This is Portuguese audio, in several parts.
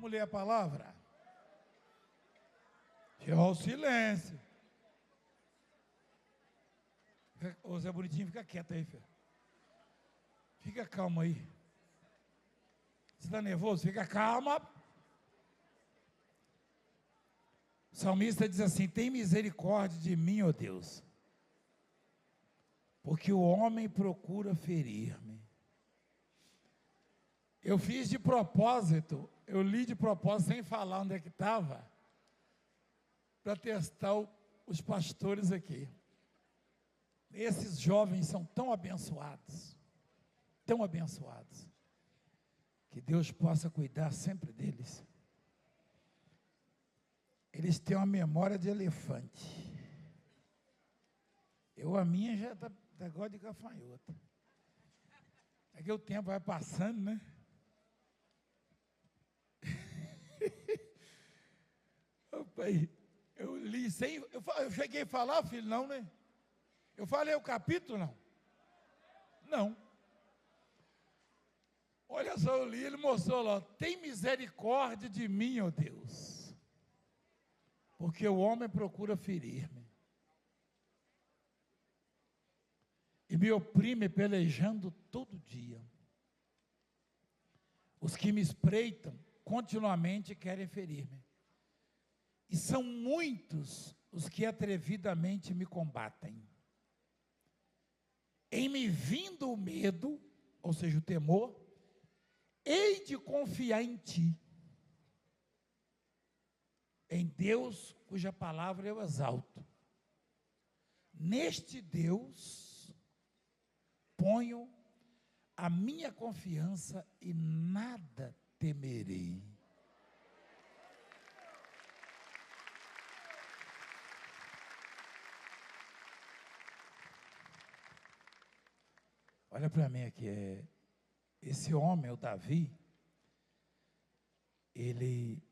Vamos ler a palavra? Ó, o silêncio. Ô Zé Bonitinho, fica quieto aí, filho. Fica calmo aí. Você está nervoso? Fica calma. O salmista diz assim: tem misericórdia de mim, ó Deus, porque o homem procura ferir-me. Eu fiz de propósito, eu li de propósito sem falar onde é que estava, para testar os pastores aqui. Esses jovens são tão abençoados, que Deus possa cuidar sempre deles. Eles têm uma memória de elefante. A minha já está igual de gafanhoto. É que o tempo vai passando, né? Eu li sem... Eu cheguei a falar, filho, não, né? Eu falei o capítulo, não? Não. Olha só, eu li, ele mostrou lá: tem misericórdia de mim, ó Deus, porque o homem procura ferir-me e me oprime pelejando todo dia. Os que me espreitam continuamente querem ferir-me, e são muitos os que atrevidamente me combatem. Em me vindo o medo, ou seja, o temor, hei de confiar em ti, em Deus cuja palavra eu exalto. Neste Deus ponho a minha confiança e nada temerei. Olha para mim aqui, esse homem, o Davi, ele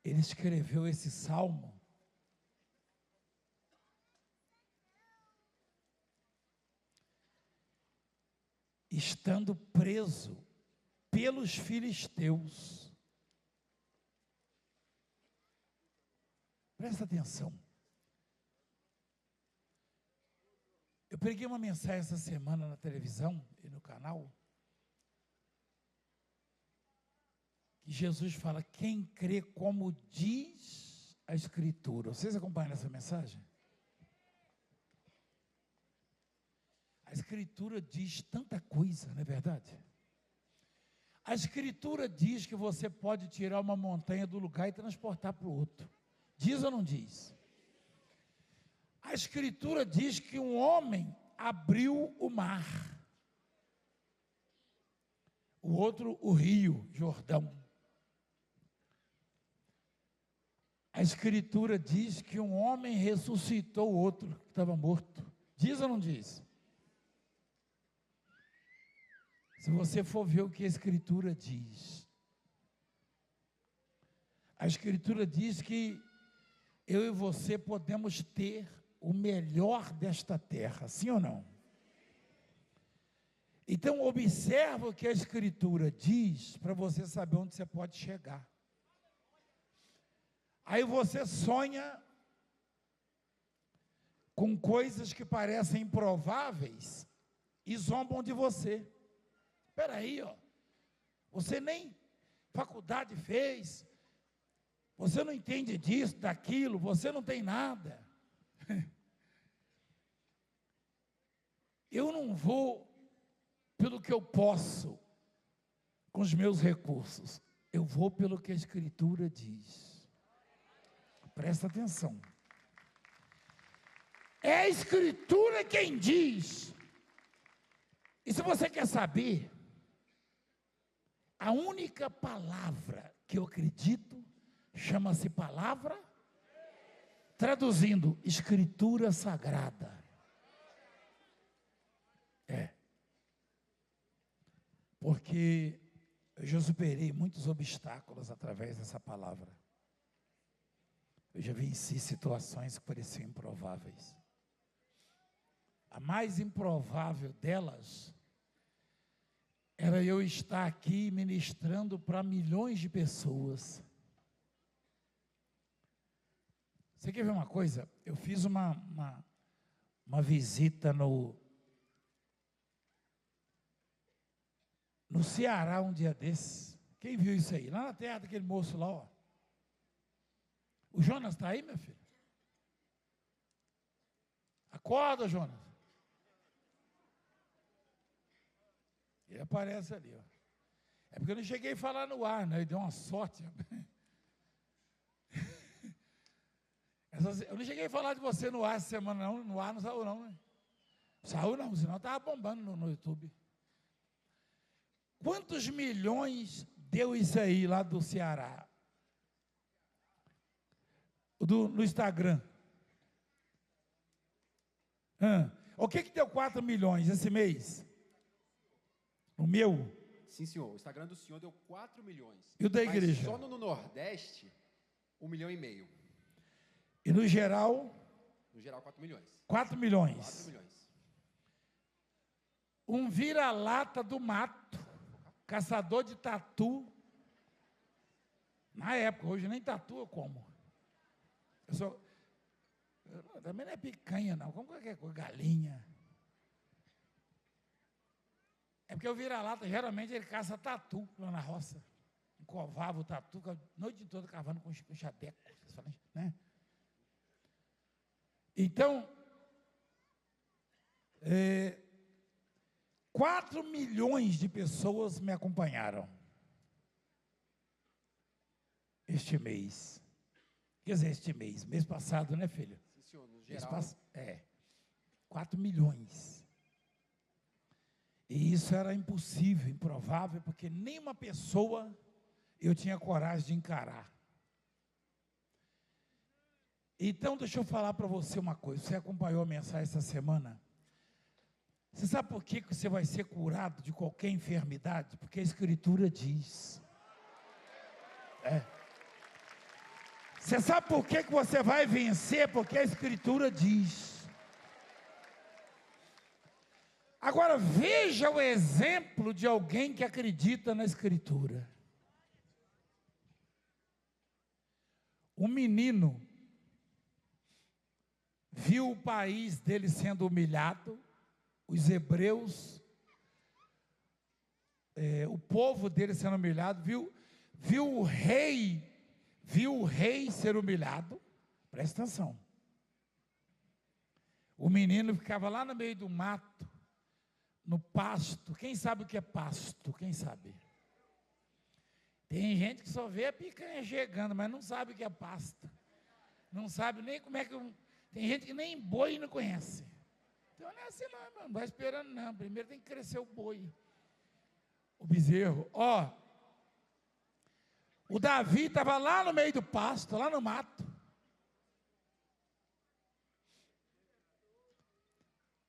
escreveu esse salmo estando preso pelos filisteus. Presta atenção. Eu preguei uma mensagem essa semana na televisão e no canal, que Jesus fala: quem crê como diz a Escritura. Vocês acompanham essa mensagem? A Escritura diz tanta coisa, não é verdade? A Escritura diz que você pode tirar uma montanha do lugar e transportar para o outro. Diz ou não diz? A Escritura diz que um homem abriu o mar, o outro o rio Jordão. A Escritura diz que um homem ressuscitou o outro que estava morto. Diz ou não diz? Se você for ver o que a Escritura diz, a Escritura diz que eu e você podemos ter o melhor desta terra, sim ou não? Então observa o que a Escritura diz, para você saber onde você pode chegar. Aí você sonha com coisas que parecem improváveis e zombam de você. Espera aí, você nem faculdade fez, você não entende disso, daquilo, você não tem nada. Eu não vou pelo que eu posso, com os meus recursos, eu vou pelo que a Escritura diz. Presta atenção. É a Escritura quem diz. E se você quer saber, a única palavra que eu acredito chama-se palavra, traduzindo, Escritura Sagrada. Porque eu já superei muitos obstáculos através dessa palavra. Eu já venci situações que pareciam improváveis. A mais improvável delas era eu estar aqui ministrando para milhões de pessoas. Você quer ver uma coisa? Eu fiz uma visita no Ceará um dia desses. Quem viu isso aí? Lá na terra daquele moço lá, ó. O Jonas está aí, meu filho? Acorda, Jonas. Ele aparece ali, ó. É porque eu não cheguei a falar no ar, né? Ele deu uma sorte. Eu não cheguei a falar de você no ar essa semana, não. No ar não saiu, não, né? Saiu, não, senão estava bombando no YouTube. Quantos milhões deu isso aí lá do Ceará? No Instagram. O que deu 4 milhões esse mês? O meu? Sim, senhor. O Instagram do senhor deu 4 milhões. E o da igreja? Só no Nordeste, 1,5 milhão. E no geral? No geral, 4 milhões. 4 milhões. 4 milhões. Um vira-lata do mato, caçador de tatu. Na época, hoje nem tatu eu como. Eu também não é picanha, não. Como qualquer coisa, galinha. É porque o vira-lata, geralmente, ele caça tatu lá na roça. Encovava o tatu, a noite toda cavando com chadeco. Né? Então, 4 milhões de pessoas me acompanharam este mês. Quer dizer, mês passado, né, filho? Sim, senhor, no geral. 4 milhões. E isso era impossível, improvável, porque nenhuma pessoa eu tinha coragem de encarar. Então, deixa eu falar para você uma coisa. Você acompanhou a mensagem essa semana? Você sabe por que você vai ser curado de qualquer enfermidade? Porque a Escritura diz. Você sabe por que você vai vencer? Porque a Escritura diz. Agora, veja o exemplo de alguém que acredita na Escritura. Um menino viu o país dele sendo humilhado, os hebreus, o povo dele sendo humilhado, viu o rei ser humilhado. Presta atenção. O menino ficava lá no meio do mato, no pasto. Quem sabe o que é pasto? Quem sabe? Tem gente que só vê a picanha chegando, mas não sabe o que é pasto. Não sabe nem como é que... Tem gente que nem boi não conhece. Então não é assim não, mano. Não vai esperando não. Primeiro tem que crescer o boi. O bezerro. O Davi estava lá no meio do pasto, lá no mato.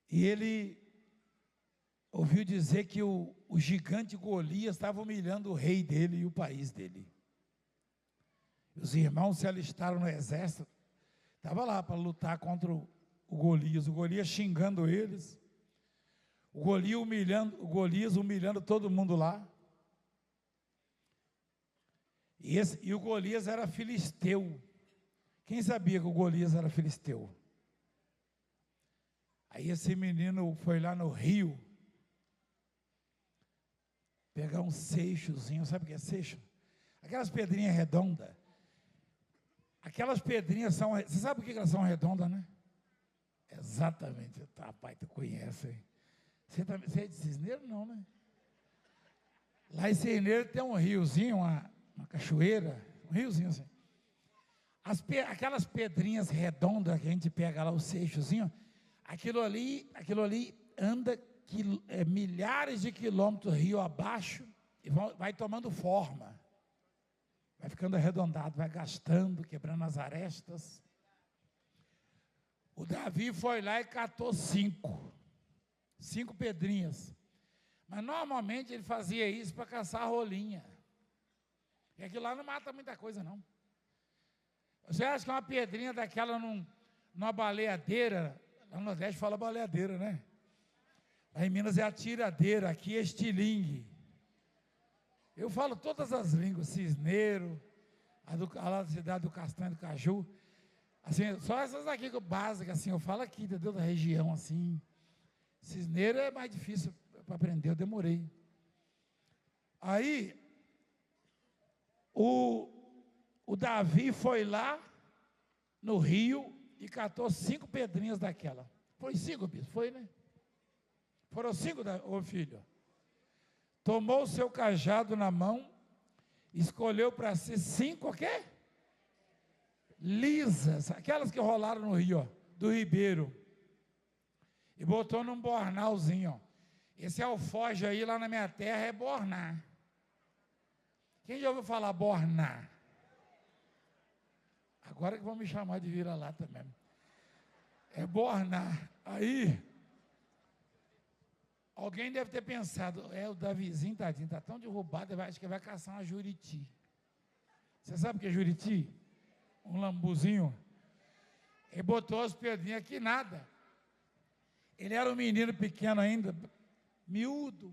E ele ouviu dizer que o gigante Golias estava humilhando o rei dele e o país dele. Os irmãos se alistaram no exército. Estava lá para lutar contra o Golias xingando eles, o Golias humilhando todo mundo lá. E o Golias era filisteu. Quem sabia que o Golias era filisteu? Aí esse menino foi lá no rio, pegar um seixozinho, sabe o que é seixo? Aquelas pedrinhas redondas. Aquelas pedrinhas são... Você sabe por que elas são redondas, né? Exatamente. Rapaz, tu conhece, hein? Você é de Cisneiro? Não, né? Lá em Cisneiro tem um riozinho, uma cachoeira, um riozinho assim. Aquelas pedrinhas redondas que a gente pega lá, o seixozinho, aquilo ali anda milhares de quilômetros rio abaixo e vai tomando forma. Vai ficando arredondado, vai gastando, quebrando as arestas. O Davi foi lá e catou 5 pedrinhas. Mas normalmente ele fazia isso para caçar rolinha. E aquilo lá não mata muita coisa, não. Você acha que uma pedrinha daquela numa baleadeira, lá no Nordeste fala baleadeira, né? Lá em Minas é a tiradeira, aqui é estilingue. Eu falo todas as línguas, cisneiro, a lá da cidade do Castanho do Caju. Assim, só essas aqui básicas, assim, eu falo aqui, entendeu? Da região, assim. Cisneiro é mais difícil para aprender, eu demorei. Aí, o Davi foi lá no rio e catou 5 pedrinhas daquela. Foi 5, bispo? Foi, né? Foram 5, ô filho. Tomou o seu cajado na mão, escolheu para si 5 o quê? Lisas, aquelas que rolaram no rio, ó, do ribeiro. E botou num bornalzinho, ó. Esse alfoge aí lá na minha terra é bornar. Quem já ouviu falar bornar? Agora que vão me chamar de vira-lata mesmo. É bornar. Aí, alguém deve ter pensado, o Davizinho, tadinho, está tão derrubado, acho que vai caçar uma juriti. Você sabe o que é juriti? Um lambuzinho. Ele botou as pedrinhas aqui, nada. Ele era um menino pequeno ainda, miúdo.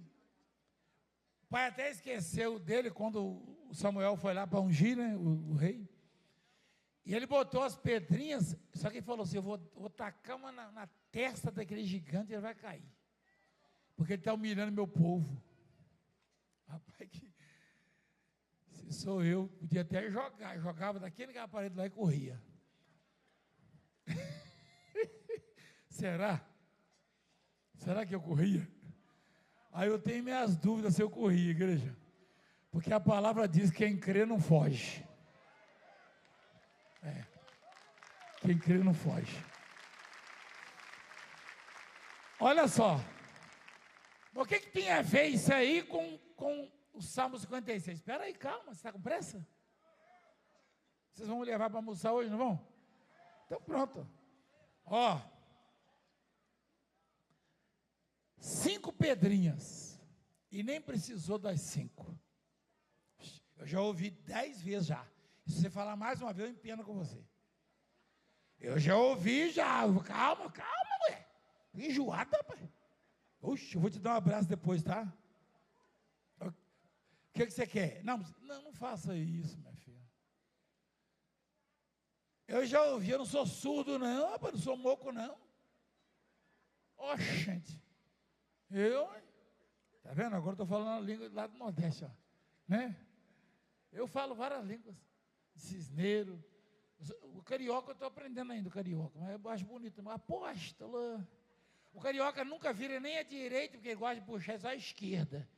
O pai até esqueceu dele quando o Samuel foi lá para ungir, né, o rei. E ele botou as pedrinhas, só que ele falou assim, eu vou tacar uma na testa daquele gigante e ele vai cair. Porque ele está humilhando meu povo. Rapaz, se sou eu, podia até jogar. Jogava daquele aparelho lá e corria. Será? Será que eu corria? Aí eu tenho minhas dúvidas se eu corria, igreja. Porque a palavra diz que quem crê não foge. Quem crê não foge. Olha só. O que tem a ver isso aí com o Salmo 56? Espera aí, calma, você está com pressa? Vocês vão me levar para almoçar hoje, não vão? Então pronto. Ó. 5 pedrinhas. E nem precisou das 5. Eu já ouvi 10 vezes já. E se você falar mais uma vez, eu empeno com você. Eu já ouvi já. Calma, mulher. Enjoada, rapaz. Oxe, eu vou te dar um abraço depois, tá? O que você quer? Não faça isso, minha filha. Eu já ouvi, eu não sou surdo, não, rapaz, não sou moco, não. Ó, gente. Tá vendo? Agora estou falando a língua lá do Nordeste, ó. Né? Eu falo várias línguas. Cisneiro. O carioca eu estou aprendendo ainda, o carioca, mas eu acho bonito. Mas apóstolo. O carioca nunca vira nem a direita, porque ele gosta de puxar só a esquerda.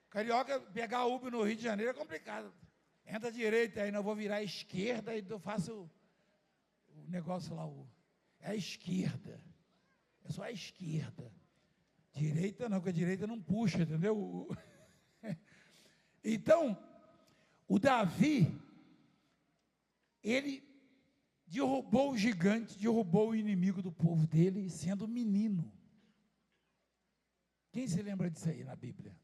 O carioca pegar Uber no Rio de Janeiro é complicado. Entra à direita, aí não vou virar à esquerda, e eu faço o negócio lá, é a esquerda. É só a esquerda. Direita não, porque a direita não puxa, entendeu? Então, o Davi, ele derrubou o gigante, derrubou o inimigo do povo dele, sendo menino. Quem se lembra disso aí na Bíblia?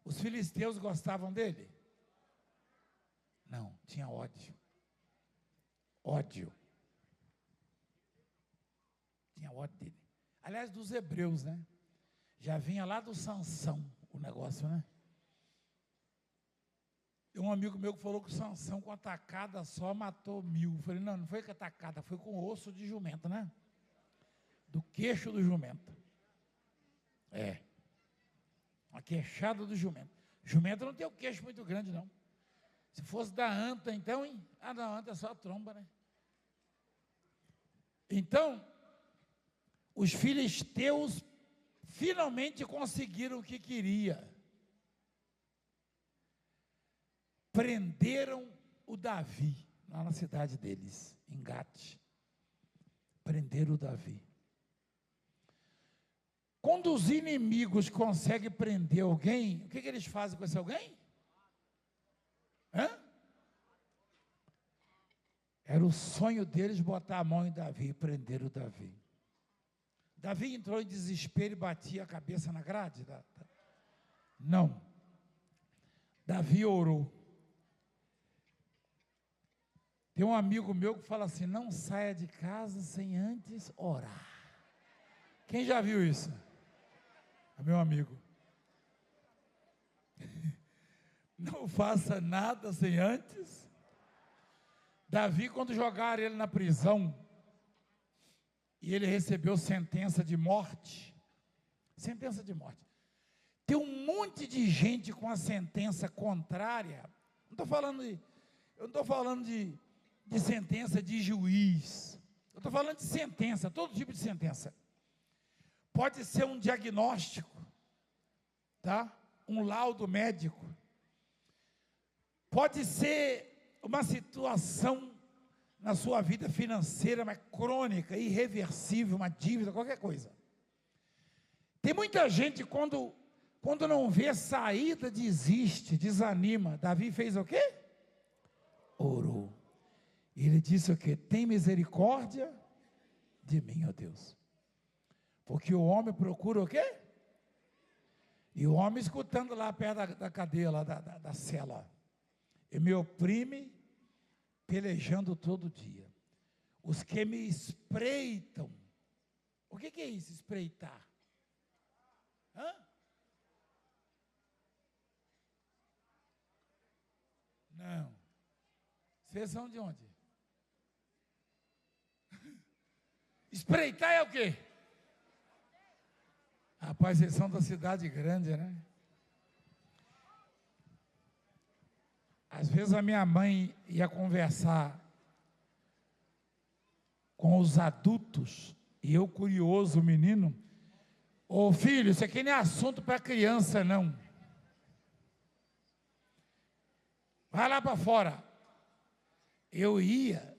Os filisteus gostavam dele? Não, tinha ódio. Ódio. Tinha ódio dele. Aliás, dos hebreus, né? Já vinha lá do Sansão o negócio, né? Tem um amigo meu que falou que o Sansão com a tacada só matou 1000. Eu falei, não foi com a tacada, foi com o osso de jumento, né? Do queixo do jumento. A queixada do jumento. Jumento não tem o queixo muito grande, não. Se fosse da anta, então, hein? Da anta é só a tromba, né? Então, os filisteus finalmente conseguiram o que queria. Prenderam o Davi, lá na cidade deles, em Gate. Prenderam o Davi. Quando os inimigos conseguem prender alguém, o que eles fazem com esse alguém? Era o sonho deles botar a mão em Davi e prender o Davi. Davi entrou em desespero e batia a cabeça na grade? Não. Davi orou. Tem um amigo meu que fala assim, não saia de casa sem antes orar. Quem já viu isso? É meu amigo. Não faça nada sem antes. Davi, quando jogaram ele na prisão, e ele recebeu sentença de morte, tem um monte de gente com a sentença contrária. Eu não estou falando de sentença de juiz, eu estou falando de sentença, todo tipo de sentença. Pode ser um diagnóstico, tá? Um laudo médico, pode ser uma situação na sua vida financeira, mas crônica, irreversível, uma dívida, qualquer coisa. Tem muita gente, quando não vê saída, desiste, desanima. Davi fez o quê? Orou. Ele disse o quê? Tem misericórdia de mim, ó Deus. Porque o homem procura o quê? E o homem escutando lá perto da cadeia, lá da cela. E me oprime, pelejando todo dia. Os que me espreitam. O que é isso, espreitar? Hã? Não. Vocês são de onde? Espreitar é o quê? Rapaz, vocês são da cidade grande, né? Às vezes a minha mãe ia conversar com os adultos, e eu, curioso, menino, ô filho, isso aqui não é assunto para criança, não. Vai lá para fora. Eu ia,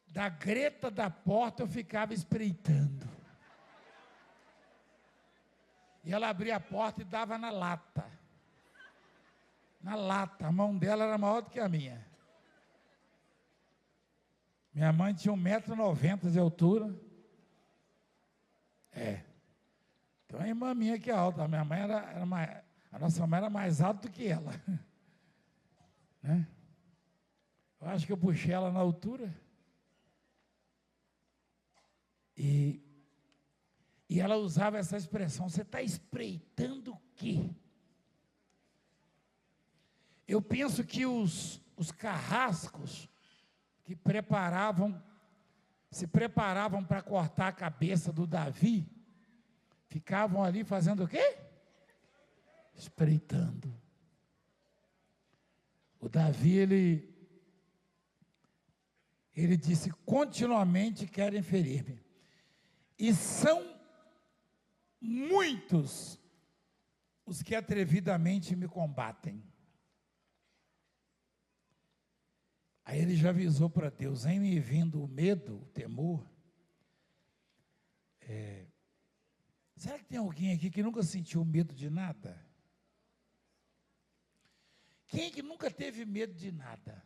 da greta da porta eu ficava espreitando. E ela abria a porta e dava na lata. Na lata, a mão dela era maior do que a minha. Minha mãe tinha 1,90 m de altura. Então a irmã minha que é alta, a minha mãe a nossa mãe era mais alta do que ela. Né? Eu acho que eu puxei ela na altura. E ela usava essa expressão, você está espreitando o quê? Eu penso que os carrascos que se preparavam para cortar a cabeça do Davi, ficavam ali fazendo o quê? Espreitando. O Davi, ele disse, continuamente querem ferir-me. E são muitos os que atrevidamente me combatem. Aí ele já avisou para Deus, em me vindo o medo, o temor. Será que tem alguém aqui que nunca sentiu medo de nada? Quem é que nunca teve medo de nada?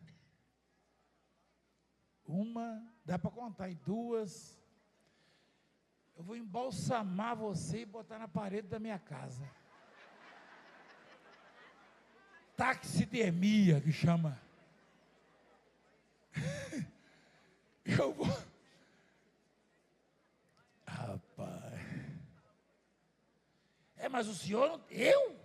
Uma, dá para contar, e duas. Eu vou embalsamar você e botar na parede da minha casa. Taxidermia, que chama. Eu vou. Rapaz. Mas o senhor, eu?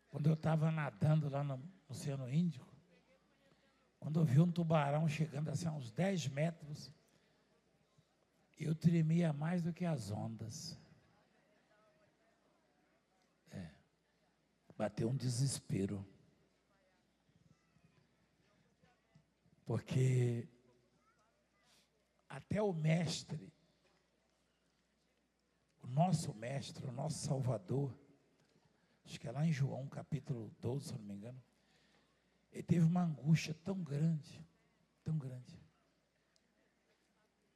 Quando eu estava nadando lá no Oceano Índico, quando eu vi um tubarão chegando assim a uns 10 metros, eu tremia mais do que as ondas. Bateu um desespero. Porque até o mestre, o nosso mestre, o nosso Salvador, acho que é lá em João capítulo 12, se eu não me engano, ele teve uma angústia tão grande,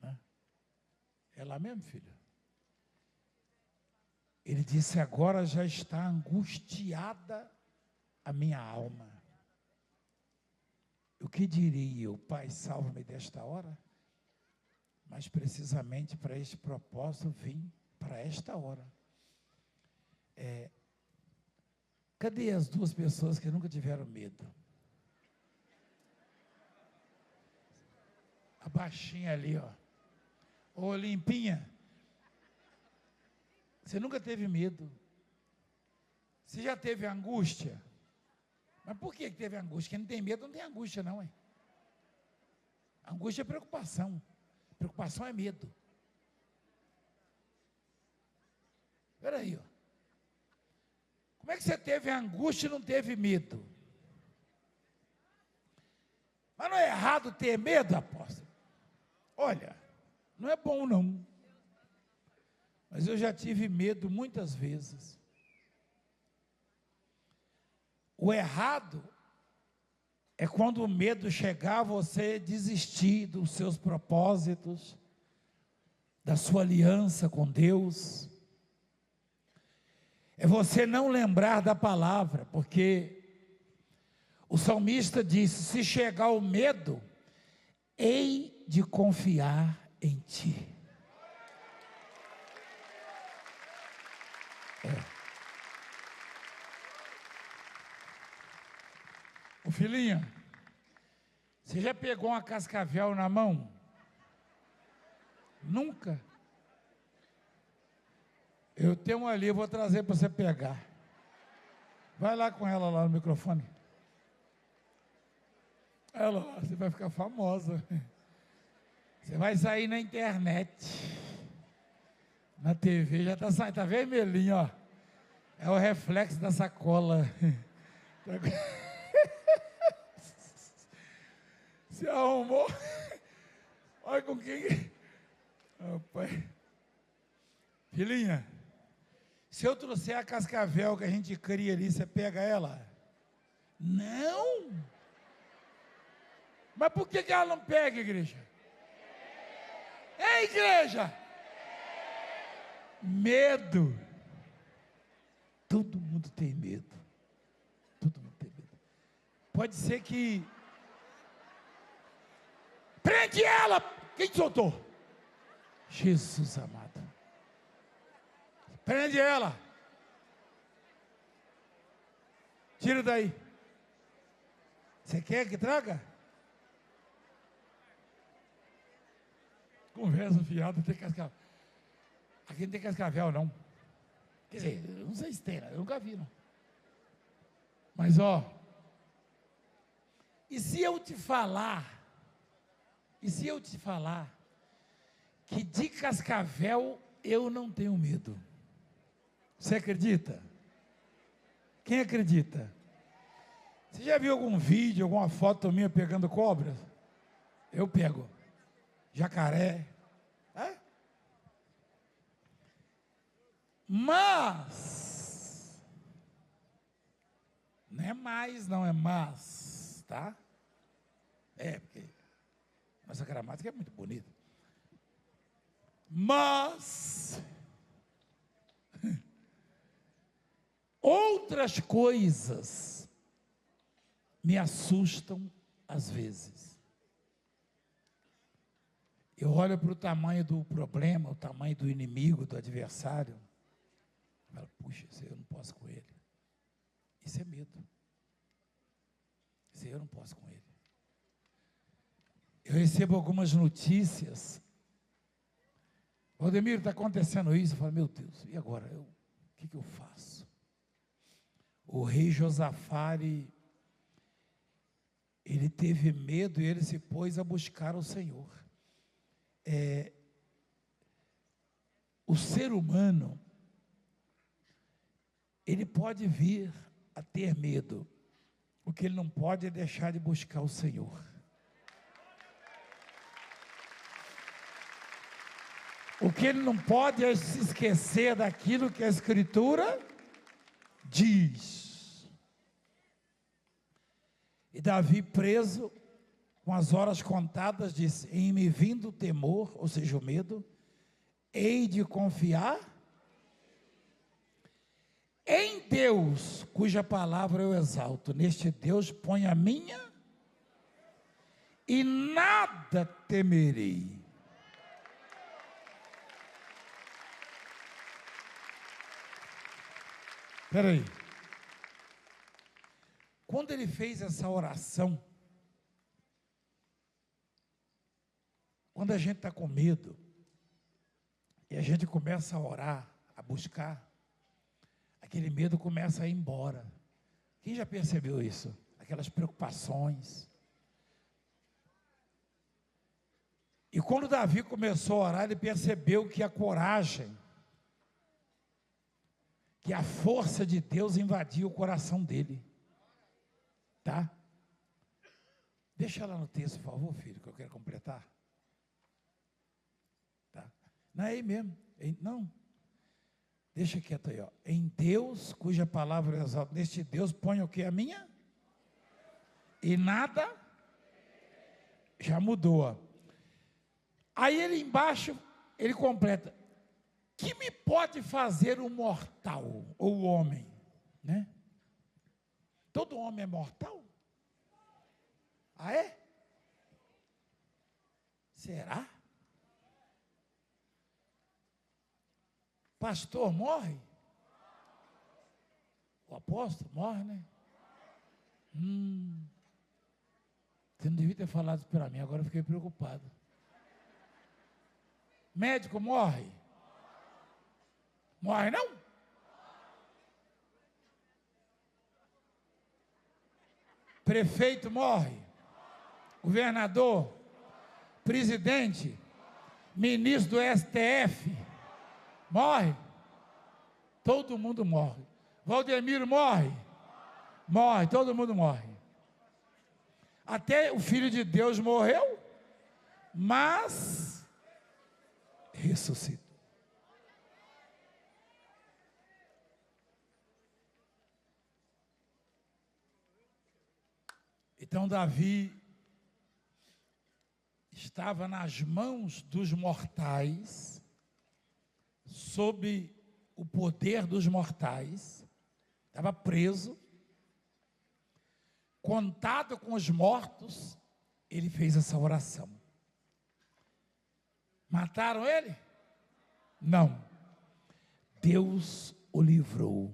né? É lá mesmo, filho? Ele disse, agora já está angustiada a minha alma. O que diria eu, Pai, salva-me desta hora? Mas precisamente para este propósito vim para esta hora. Cadê as duas pessoas que nunca tiveram medo? A baixinha ali, ó. Ô, limpinha. Você nunca teve medo. Você já teve angústia? Mas por que teve angústia? Quem não tem medo não tem angústia, não, hein? Angústia é preocupação. Preocupação é medo. Espera aí, ó. Como é que você teve angústia e não teve medo? Mas não é errado ter medo, apóstolo? Olha, não é bom não. Mas eu já tive medo muitas vezes. O errado é quando o medo chegar a você desistir dos seus propósitos, da sua aliança com Deus. É você não lembrar da palavra, porque o salmista disse: se chegar o medo, hei de confiar em ti. Ô filhinha, você já pegou uma cascavel na mão? Nunca? Eu tenho uma ali, eu vou trazer para você pegar. Vai lá com ela lá no microfone. Ela, você vai ficar famosa. Você vai sair na internet. Na TV já está saindo, está vermelhinho, ó. É o reflexo da sacola. Se arrumou. Olha com quem. Rapaz. Filhinha, se eu trouxer a cascavel que a gente cria ali, você pega ela? Não. Mas por que ela não pega, igreja? Ei, igreja! Medo. Todo mundo tem medo. Todo mundo tem medo. Pode ser que... Prende ela! Quem te soltou? Jesus amado. Prende ela. Tira daí. Você quer que traga? Conversa fiada, tem cascavel. Aqui não tem cascavel, não. Quer dizer, eu não sei se tem, eu nunca vi, não. Mas, ó. E se eu te falar que de cascavel eu não tenho medo? Você acredita? Quem acredita? Você já viu algum vídeo, alguma foto minha pegando cobras? Eu pego. Jacaré. É? Mas, não é mais, não é mas, tá? É, porque nossa gramática é muito bonita. Mas, outras coisas me assustam às vezes. Eu olho para o tamanho do problema, o tamanho do inimigo, do adversário. Eu falo, puxa, isso aí eu não posso com ele. Isso é medo. Isso aí eu não posso com ele. Eu recebo algumas notícias. Valdemiro, está acontecendo isso. Eu falo, meu Deus, e agora? O que eu faço? O rei Josafate, ele teve medo e ele se pôs a buscar o Senhor. O ser humano, ele pode vir a ter medo. O que ele não pode é deixar de buscar o Senhor. O que ele não pode é se esquecer daquilo que a Escritura diz. E Davi, preso, com as horas contadas, disse: em me vindo o temor, ou seja, o medo, hei de confiar em Deus, cuja palavra eu exalto. Neste Deus põe a minha e nada temerei. Espera aí. Quando ele fez essa oração, quando a gente está com medo, e a gente começa a orar, a buscar, aquele medo começa a ir embora. Quem já percebeu isso? Aquelas preocupações. E quando Davi começou a orar, ele percebeu que a coragem, que a força de Deus invadia o coração dele. Tá? Deixa lá no texto, por favor, filho, que eu quero completar. Tá? Não é aí mesmo. Não. Deixa quieto aí, ó. Em Deus, cuja palavra eu exalto, neste Deus põe o que? A minha? E nada já mudou. Ó. Aí ele embaixo, ele completa. Que me pode fazer o mortal, ou o homem? Né? Todo homem é mortal? Ah, é? Será? Pastor morre? O apóstolo morre, né? Você não devia ter falado isso para mim, agora eu fiquei preocupado. Médico morre? Morre não? Prefeito morre? Governador? Presidente? Ministro do STF? Morre? Todo mundo morre. Valdemiro morre? Morre, todo mundo morre. Até o Filho de Deus morreu, mas ressuscitou. Então Davi estava nas mãos dos mortais, sob o poder dos mortais, estava preso, contado com os mortos, ele fez essa oração. Mataram ele? Não. Deus o livrou.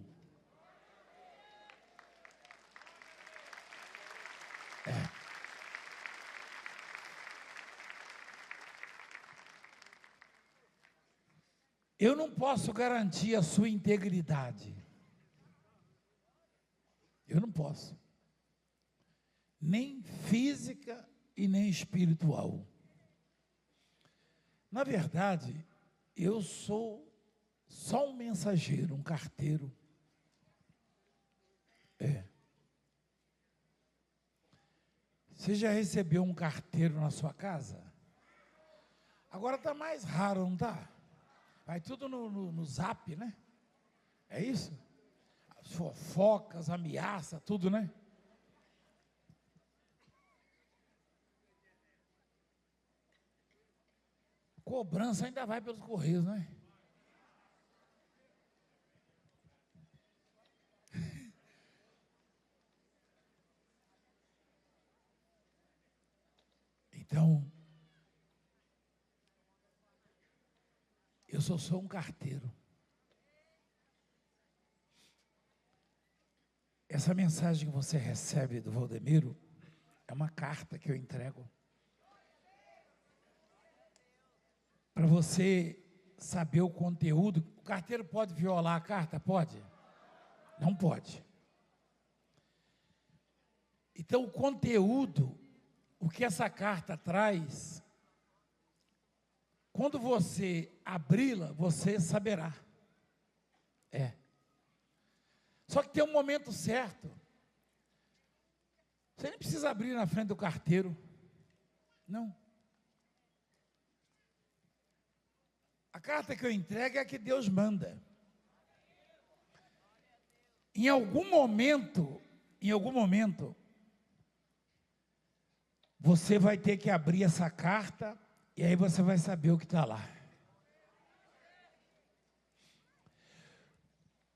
Eu não posso garantir a sua integridade. Eu não posso. Nem física e nem espiritual. Na verdade, eu sou só um mensageiro, um carteiro. Você já recebeu um carteiro na sua casa? Agora está mais raro, não está? Vai tudo no zap, né? É isso? As fofocas, ameaça, tudo, né? Cobrança ainda vai pelos correios, né? Então, eu sou só um carteiro. Essa mensagem que você recebe do Valdemiro é uma carta que eu entrego para você saber o conteúdo. O carteiro pode violar a carta? Pode? Não pode. Então, o conteúdo, o que essa carta traz, quando você abri-la, você saberá. Só que tem um momento certo. Você nem precisa abrir na frente do carteiro. Não. A carta que eu entrego é a que Deus manda. Em algum momento, você vai ter que abrir essa carta e aí você vai saber o que está lá.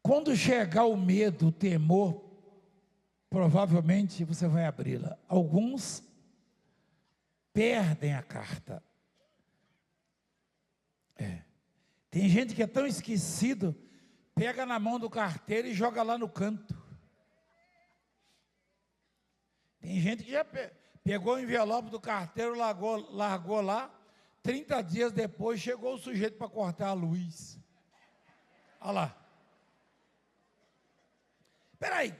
Quando chegar o medo, o temor, provavelmente você vai abri-la. Alguns perdem a carta. Tem gente que é tão esquecido, pega na mão do carteiro e joga lá no canto. Tem gente que já pegou o envelope do carteiro, largou lá, 30 dias depois chegou o sujeito para cortar a luz. Olha lá. Peraí,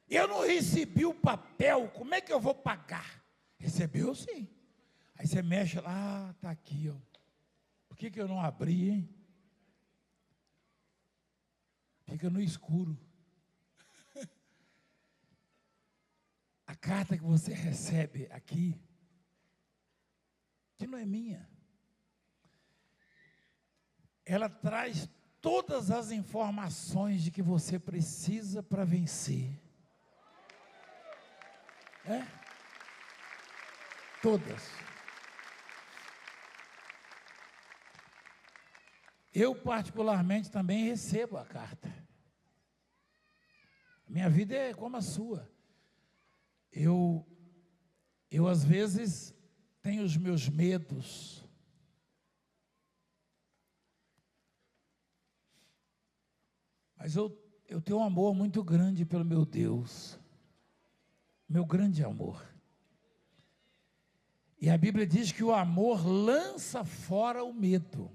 eu não recebi o papel, como é que eu vou pagar? Recebeu sim. Aí você mexe lá, está aqui, ó. Por que eu não abri, hein? Fica no escuro. A carta que você recebe aqui, que não é minha, ela traz todas as informações de que você precisa para vencer. Todas. Eu, particularmente, também recebo a carta. Minha vida é como a sua. Eu às vezes, tenho os meus medos. Mas eu tenho um amor muito grande pelo meu Deus. Meu grande amor. E a Bíblia diz que o amor lança fora o medo.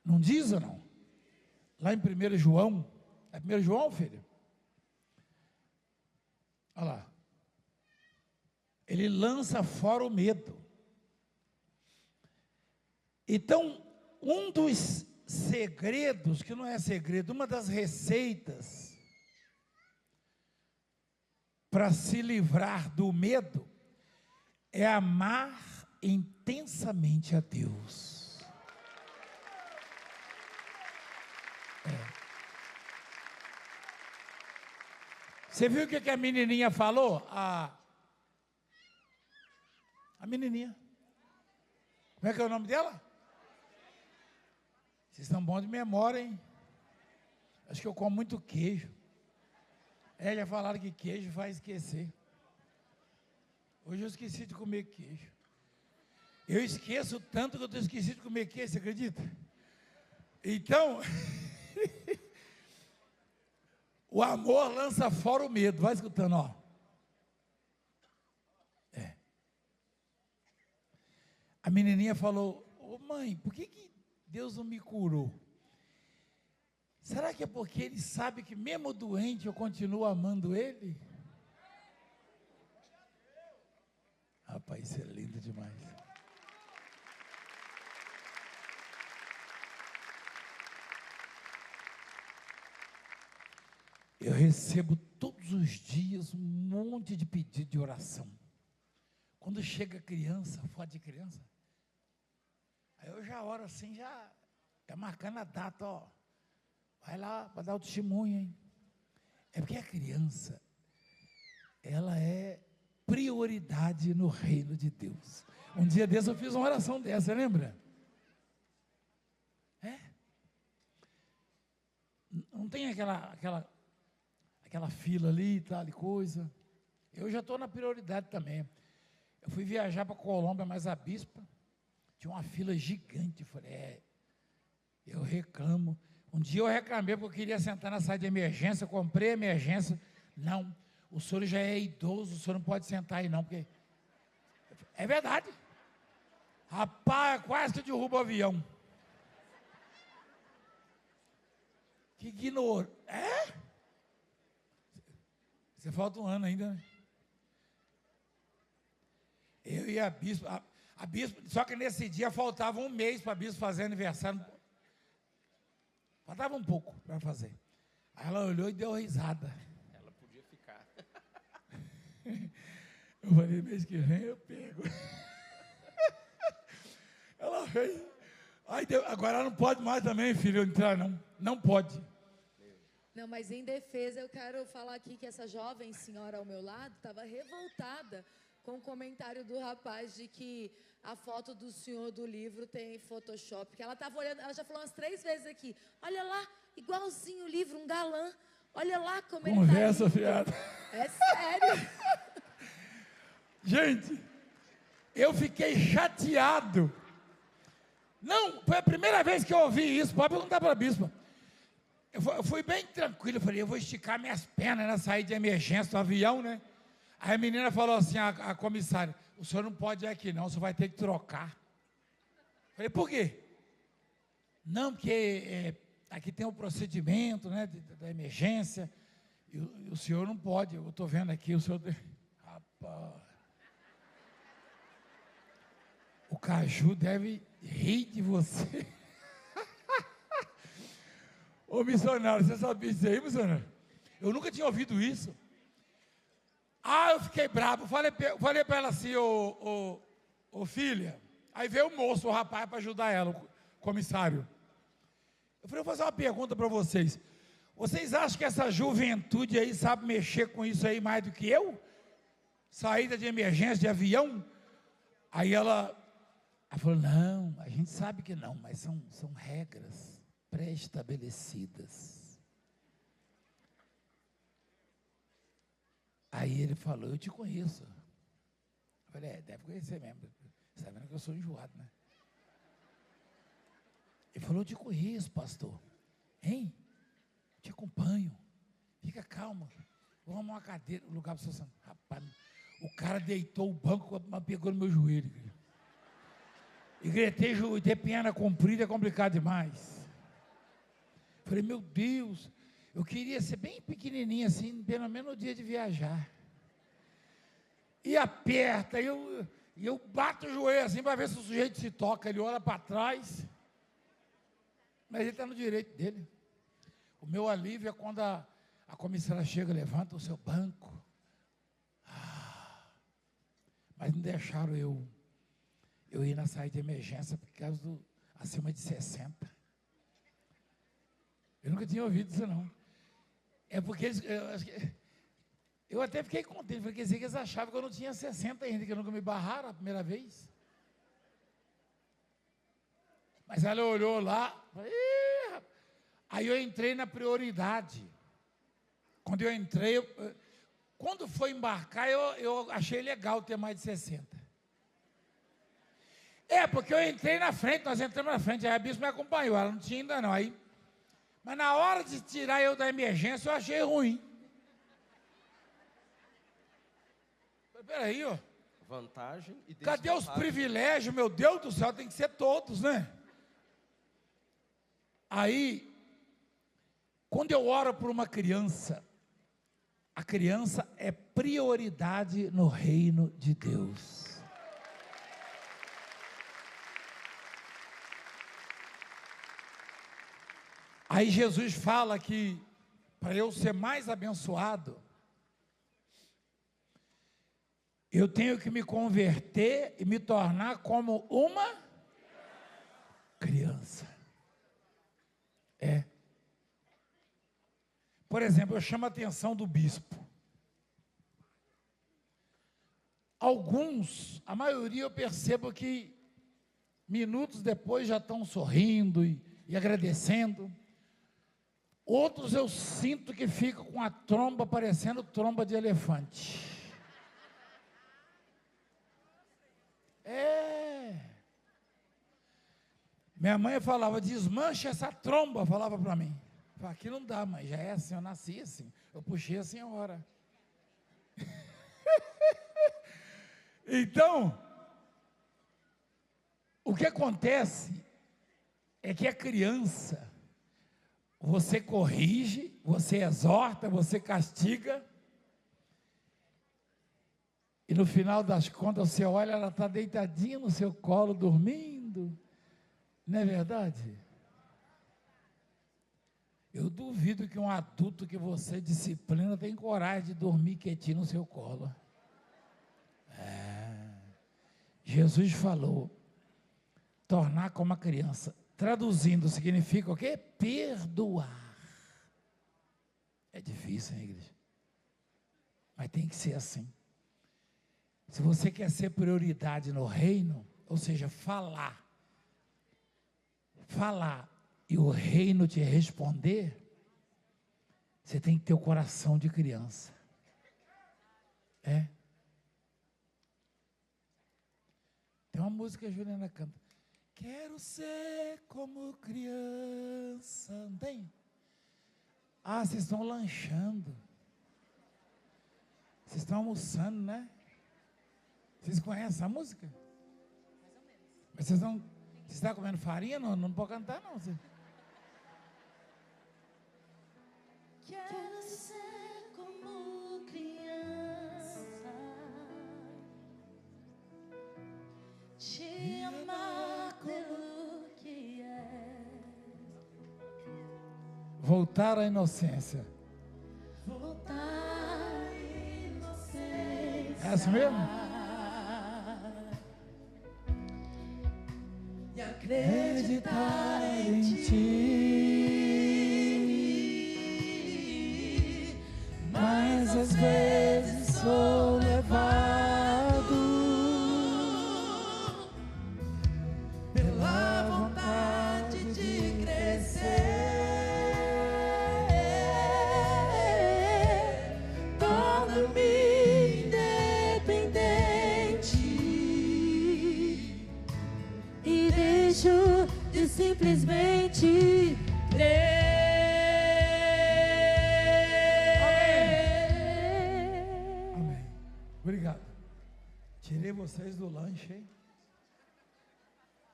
Não diz ou não? Lá em 1 João, é 1 João, filho? Olha lá. Ele lança fora o medo. Então, um dos segredos, que não é segredo, uma das receitas para se livrar do medo é amar intensamente a Deus. Você viu o que a menininha falou? A menininha. Como é que é o nome dela? Vocês estão bons de memória, hein? Acho que eu como muito queijo. Já falaram que queijo faz esquecer. Hoje eu esqueci de comer queijo. Eu esqueço tanto que eu estou esquecido de comer queijo, você acredita? Então, o amor lança fora o medo. Vai escutando, ó. A menininha falou, ô mãe, por que Deus não me curou? Será que é porque Ele sabe que mesmo doente eu continuo amando Ele? Rapaz, isso é lindo demais. Eu recebo todos os dias um monte de pedido de oração. Quando chega criança, foto de criança, aí eu já oro assim, já marcando a data, ó. Vai lá para dar o testemunho, hein? É porque a criança, ela é prioridade no reino de Deus. Um dia desse eu fiz uma oração dessa, lembra? Não tem aquela fila ali e tal, e coisa. Eu já estou na prioridade também. Eu fui viajar para Colômbia, mas a bispa tinha uma fila gigante. Eu falei, eu reclamo. Um dia eu reclamei porque eu queria sentar na sala de emergência, comprei a emergência. Não, o senhor já é idoso, o senhor não pode sentar aí não, porque... É verdade. Rapaz, quase que derruba o avião. Que ignorou. Você falta um ano ainda, né? Eu e a bispa, só que nesse dia faltava um mês para a bispa fazer aniversário. Faltava um pouco para fazer. Aí ela olhou e deu risada. Ela podia ficar. Eu falei, mês que vem eu pego. Ela veio. Agora ela não pode mais também, filho, entrar não. Não pode. Não, mas em defesa, eu quero falar aqui que essa jovem senhora ao meu lado estava revoltada com o comentário do rapaz de que a foto do senhor do livro tem Photoshop. Porque ela estava olhando, ela já falou umas 3 vezes aqui. Olha lá, igualzinho o livro, um galã. Olha lá como ele está. Conversa, fiada. É sério. Gente, eu fiquei chateado. Não, foi a primeira vez que eu ouvi isso. Pode perguntar para a bispa. Eu fui bem tranquilo, eu falei, eu vou esticar minhas pernas, né, sair de emergência do avião, né? Aí a menina falou assim, a comissária, o senhor não pode ir aqui não, o senhor vai ter que trocar. Eu falei, por quê? Não, porque aqui tem o procedimento, né, da emergência, e o senhor não pode, eu estou vendo aqui, o senhor... Rapaz, o Caju deve rir de você. Ô missionário, você sabia disso aí, missionário? Eu nunca tinha ouvido isso. Ah, eu fiquei bravo, falei para ela assim, ô filha, aí veio o moço, o rapaz, para ajudar ela, o comissário. Eu falei, vou fazer uma pergunta para vocês. Vocês acham que essa juventude aí sabe mexer com isso aí mais do que eu? Saída de emergência de avião? Aí ela falou, não, a gente sabe que não, mas são regras pré-estabelecidas. Aí ele falou, eu te conheço. Eu falei, deve conhecer mesmo. Você está vendo que eu sou enjoado, né? Ele falou, eu te conheço, pastor. Hein? Te acompanho. Fica calmo. Vou arrumar uma cadeira, um lugar para o seu santo. Rapaz, o cara deitou o banco, mas pegou no meu joelho. E gritei, ter perna comprida é complicado demais. Falei, meu Deus, eu queria ser bem pequenininho assim, pelo menos no dia de viajar. E aperta, e eu bato o joelho assim para ver se o sujeito se toca. Ele olha para trás, mas ele está no direito dele. O meu alívio é quando a comissária chega, levanta o seu banco. Mas não deixaram eu ir na saída de emergência por causa do acima de 60. Eu nunca tinha ouvido isso, não. É porque eu até fiquei contente, porque eles achavam que eu não tinha 60 ainda, que nunca me barraram a primeira vez. Mas ela olhou lá, falei, aí eu entrei na prioridade. Quando eu entrei, quando foi embarcar, eu achei legal ter mais de 60. Porque eu entrei na frente, nós entramos na frente, aí a bispo me acompanhou, ela não tinha ainda não, aí. Mas na hora de tirar eu da emergência, eu achei ruim. Peraí, ó. Vantagem e desvantagem. Cadê os privilégios, meu Deus do céu, tem que ser todos, né? Aí, quando eu oro por uma criança, a criança é prioridade no reino de Deus. Aí Jesus fala que para eu ser mais abençoado, eu tenho que me converter e me tornar como uma criança. Por exemplo, eu chamo a atenção do bispo. Alguns, a maioria eu percebo que minutos depois já estão sorrindo e agradecendo. Outros eu sinto que ficam com a tromba parecendo tromba de elefante. Minha mãe falava, desmancha essa tromba, falava para mim. Falei, aqui não dá, mas já é assim, eu nasci assim. Eu puxei a senhora. Então, o que acontece é que a criança, você corrige, você exorta, você castiga, e no final das contas você olha, ela está deitadinha no seu colo, dormindo, não é verdade? Eu duvido que um adulto que você disciplina tem coragem de dormir quietinho no seu colo. Jesus falou, tornar como uma criança. Traduzindo, significa o quê? Perdoar. É difícil, hein, igreja? Mas tem que ser assim. Se você quer ser prioridade no reino, ou seja, falar, e o reino te responder, você tem que ter o coração de criança. Tem uma música que a Juliana canta. Quero ser como criança. Não tem? Vocês estão lanchando. Vocês estão almoçando, né? Vocês conhecem a música? Mais ou menos. Mas vocês estão comendo farinha? Não pode cantar, não. Quero ser como criança, te amar pelo que é. Voltar à inocência. Voltar à inocência. É assim mesmo? E acreditar em ti, mas às vezes sou levado pela vontade de crescer. Torna-me independente e deixo de simplesmente crer. Amém. Obrigado. Tirei vocês do lanche, hein?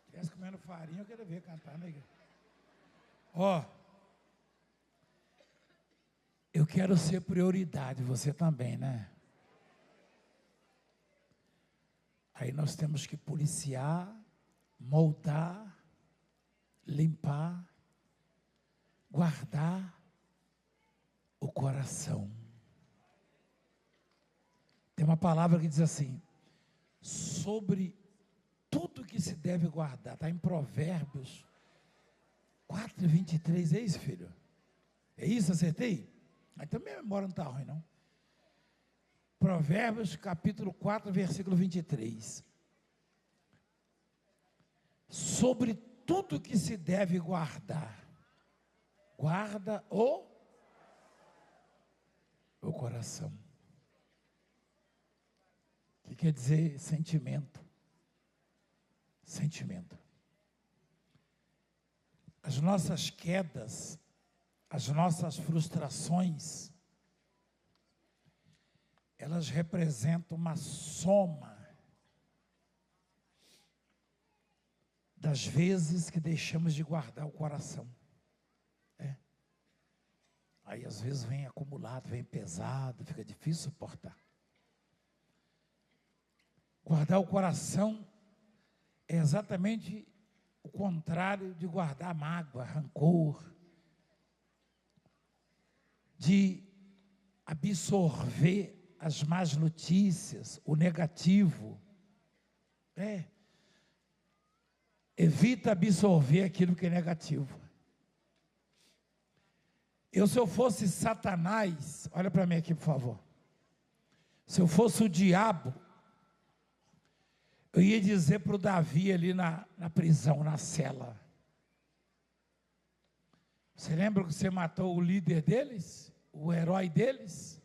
Estivesse comendo farinha, eu queria ver cantar na igreja. Ó, eu quero ser prioridade, você também, né? Aí nós temos que policiar, moldar, limpar, guardar o coração. Tem uma palavra que diz assim, sobre tudo que se deve guardar, está em Provérbios 4:23, é isso, filho? É isso, acertei? Então minha memória não está ruim, não. Provérbios capítulo 4, versículo 23. Sobre tudo que se deve guardar, guarda o coração. O que quer dizer sentimento? Sentimento. As nossas quedas, as nossas frustrações, elas representam uma soma das vezes que deixamos de guardar o coração. Aí às vezes vem acumulado, vem pesado, fica difícil suportar. Guardar o coração é exatamente o contrário de guardar mágoa, rancor, de absorver as más notícias, o negativo. Evita absorver aquilo que é negativo. Se eu fosse Satanás, olha para mim aqui, por favor. Se eu fosse o diabo, eu ia dizer para o Davi ali na prisão, na cela. Você lembra que você matou o líder deles? O herói deles?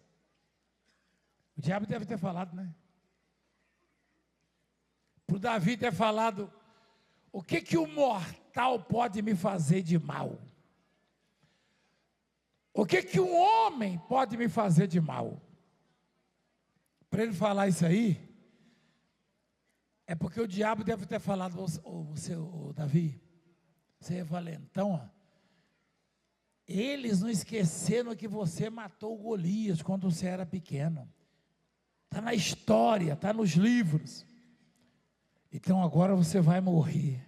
O diabo deve ter falado, né? Para o Davi ter falado, o que o mortal pode me fazer de mal? O que um homem pode me fazer de mal? Para ele falar isso aí, é porque o diabo deve ter falado, Davi, você é valentão, ó. Eles não esqueceram que você matou o Golias quando você era pequeno. Está na história, está nos livros. Então agora você vai morrer.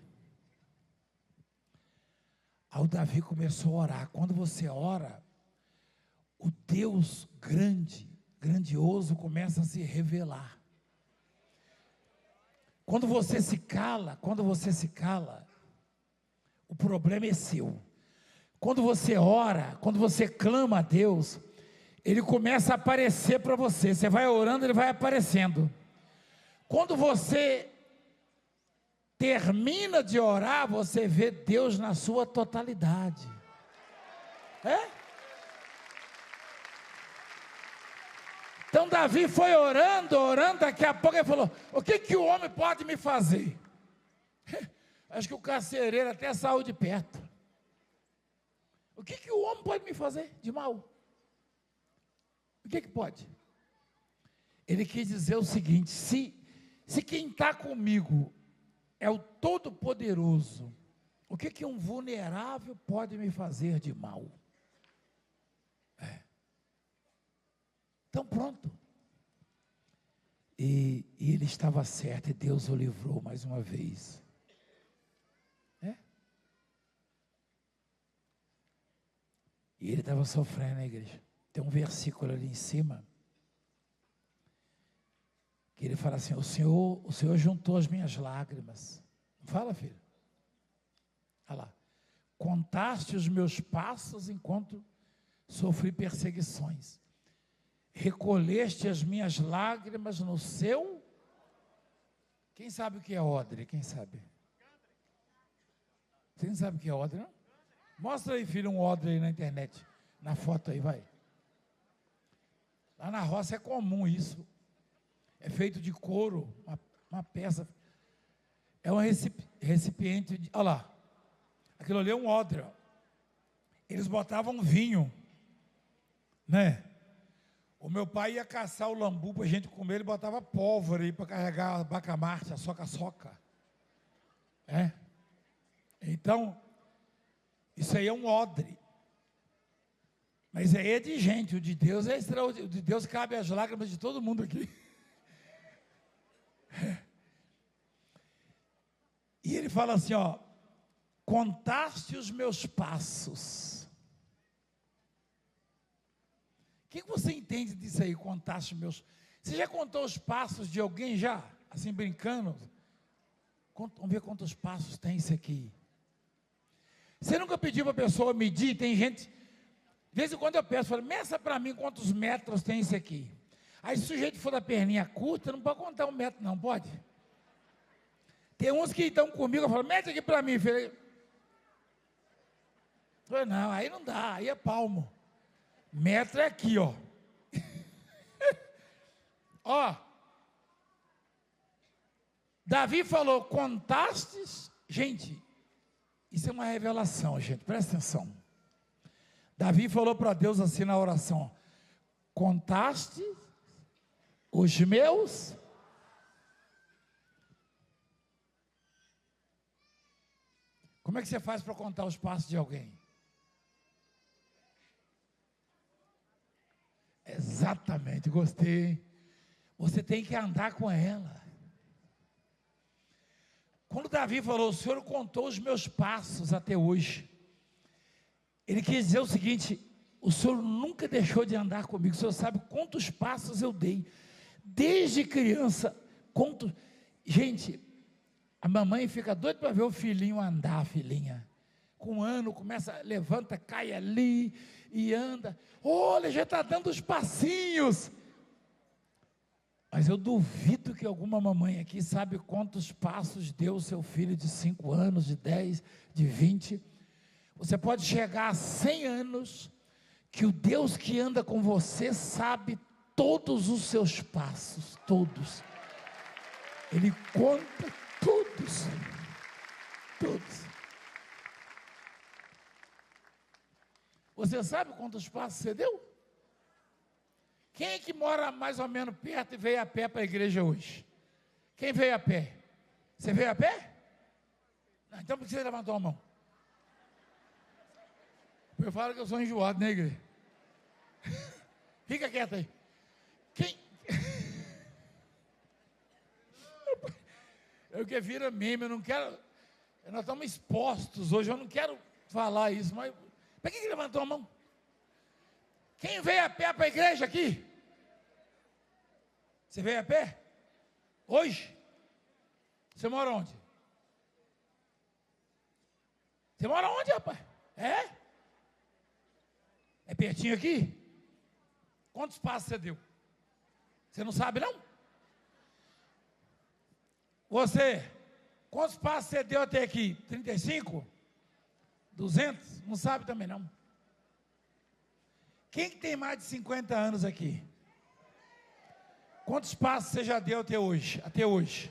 Aí o Davi começou a orar. Quando você ora, o Deus grandioso começa a se revelar. Quando você se cala, o problema é seu. Quando você ora, quando você clama a Deus, Ele começa a aparecer para você. Você vai orando, Ele vai aparecendo. Quando você termina de orar, você vê Deus na sua totalidade. Então Davi foi orando, daqui a pouco ele falou, o que o homem pode me fazer? Acho que o carcereiro até saiu de perto. O que o homem pode me fazer de mal? O que pode? Ele quis dizer o seguinte, se quem está comigo é o Todo-Poderoso, o que um vulnerável pode me fazer de mal? Então pronto. E ele estava certo, e Deus o livrou mais uma vez. E ele estava sofrendo na igreja. Tem um versículo ali em cima, que ele fala assim, o Senhor juntou as minhas lágrimas. Fala, filho. Olha lá. Contaste os meus passos enquanto sofri perseguições. Recolheste as minhas lágrimas no seu... Quem sabe o que é odre? Quem sabe? Você não sabe o que é odre, não? Mostra aí, filho, um odre aí na internet. Na foto aí, vai. Lá na roça é comum isso. É feito de couro, uma peça. É um recipiente de... Olha lá. Aquilo ali é um odre. Ó. Eles botavam vinho, né? O meu pai ia caçar o lambu para a gente comer, ele botava pólvora aí para carregar a bacamarte, a soca-soca. Então, isso aí é um odre. Mas aí é de gente, o de Deus é extraordinário. O de Deus cabe as lágrimas de todo mundo aqui. E ele fala assim, ó, contaste os meus passos. O que você entende disso aí, contaste os meus... Você já contou os passos de alguém já? Assim, brincando? Vamos ver quantos passos tem isso aqui. Você nunca pediu para a pessoa medir? Tem gente... De vez em quando eu peço, falo, meça para mim quantos metros tem isso aqui. Aí se o sujeito for da perninha curta, não pode contar 1 metro não, pode? Tem uns que estão comigo, eu falo, mete aqui para mim, filho. Falei, não, aí não dá, aí é palmo. Metro é aqui, ó. Ó. Davi falou, contastes, gente, isso é uma revelação, gente, presta atenção. Davi falou para Deus assim na oração, contaste os meus... Como é que você faz para contar os passos de alguém? Exatamente, gostei. Você tem que andar com ela. Quando Davi falou, o Senhor contou os meus passos até hoje. Ele quis dizer o seguinte, o Senhor nunca deixou de andar comigo, o Senhor sabe quantos passos eu dei. Desde criança, quantos... Gente, a mamãe fica doida para ver o filhinho andar, a filhinha. Com 1 ano, começa, levanta, cai ali e anda. Olha, já está dando os passinhos. Mas eu duvido que alguma mamãe aqui sabe quantos passos deu o seu filho de 5 anos, de 10, de 20. Você pode chegar a 100 anos, que o Deus que anda com você sabe todos os seus passos, todos. Ele conta todos. Você sabe quantos passos você deu? Quem é que mora mais ou menos perto e veio a pé para a igreja hoje? Quem veio a pé? Você veio a pé? Não, então por que você levantou a mão? Eu falo que eu sou enjoado, né, igreja? Fica quieto aí. Quem? Eu que vira meme, eu não quero... Nós estamos expostos hoje, eu não quero falar isso, mas... Para que levantou a mão? Quem veio a pé para a igreja aqui? Você veio a pé? Hoje? Você mora onde? Você mora onde, rapaz? É? É pertinho aqui? Quantos passos você deu? Você não sabe, não? Você, quantos passos você deu até aqui? 35? 200? Não sabe também, não. Quem que tem mais de 50 anos aqui? Quantos passos você já deu até hoje? Até hoje?